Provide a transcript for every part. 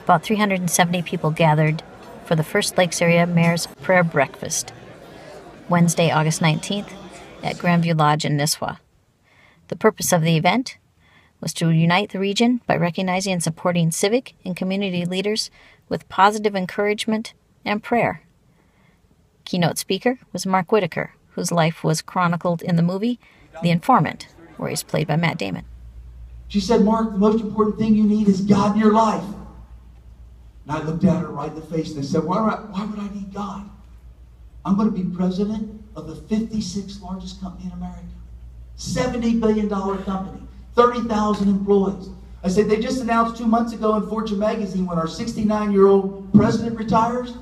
About 370 people gathered for the First Lakes Area Mayor's Prayer Breakfast, Wednesday, August 19th, at Grandview Lodge in Nisswa. The purpose of the event was to unite the region by recognizing and supporting civic and community leaders with positive encouragement and prayer. Keynote speaker was Mark Whitacre, whose life was chronicled in the movie The Informant, where he's played by Matt Damon. She said, "Mark, the most important thing you need is God in your life." And I looked at her right in the face and I said, why would I need God? I'm going to be president of the 56th largest company in America. $70 billion company, 30,000 employees. I said, they just announced 2 months ago in Fortune magazine when our 69-year-old president retires,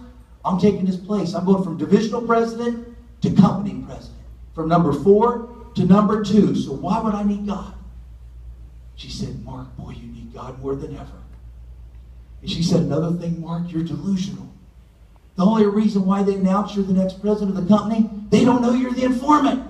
I'm taking his place. I'm going from divisional president to company president. From number 4 to number 2. So why would I need God? She said, "Mark, boy, you need God more than ever." And she said, "Another thing, Mark, you're delusional. The only reason why they announced you're the next president of the company, they don't know you're the informant.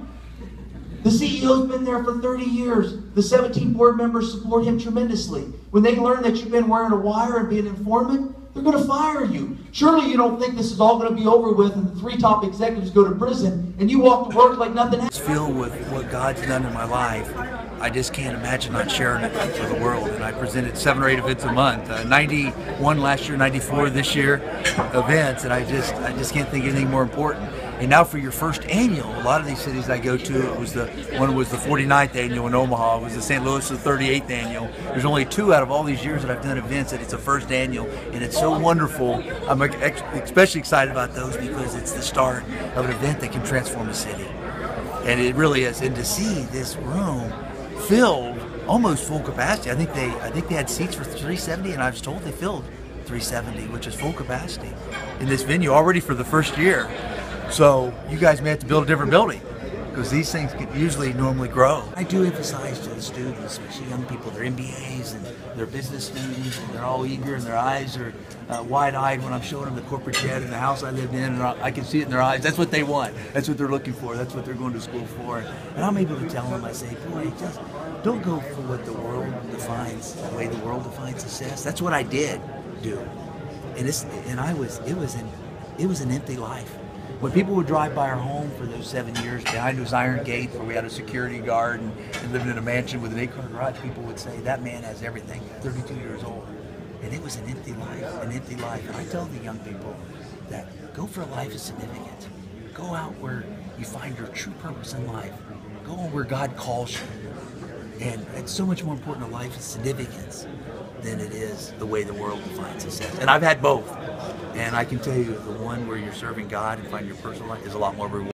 The CEO's been there for 30 years. The 17 board members support him tremendously. When they learn that you've been wearing a wire and being an informant, they're going to fire you. Surely you don't think this is all going to be over with and the 3 top executives go to prison and you walk to work like nothing happened." Filled with what God's done in my life, I just can't imagine not sharing it with the world. And I presented 7 or 8 events a month, 91 last year, 94 this year events, and I just can't think of anything more important. And now for your first annual, a lot of these cities I go to, one was the 49th annual in Omaha, it was the St. Louis, the 38th annual. There's only 2 out of all these years that I've done events that it's a first annual, and it's so wonderful. I'm especially excited about those because it's the start of an event that can transform a city. And it really is. And to see this room filled almost full capacity. I think they had seats for 370, and I was told they filled 370, which is full capacity in this venue already for the first year. So you guys may have to build a different building because these things can usually normally grow. I do emphasize to the students, especially young people, they're MBAs and they're business students, and they're all eager and their eyes are wide-eyed when I'm showing them the corporate jet and the house I lived in, and I can see it in their eyes. That's what they want. That's what they're looking for. That's what they're going to school for. And I'm able to tell them, I say, boy, just don't go for what the world defines, the way the world defines success. That's what I did do. And it was an empty life. When people would drive by our home for those 7 years, behind those iron gates where we had a security guard and lived in a mansion with an 8-car garage, people would say, that man has everything, 32 years old. And it was an empty life, an empty life. And I tell the young people that go for a life of significance. Go out where you find your true purpose in life. Go where God calls you. And it's so much more important a life of significance than it is the way the world defines success. And I've had both. And I can tell you the one where you're serving God and find your personal life is a lot more rewarding.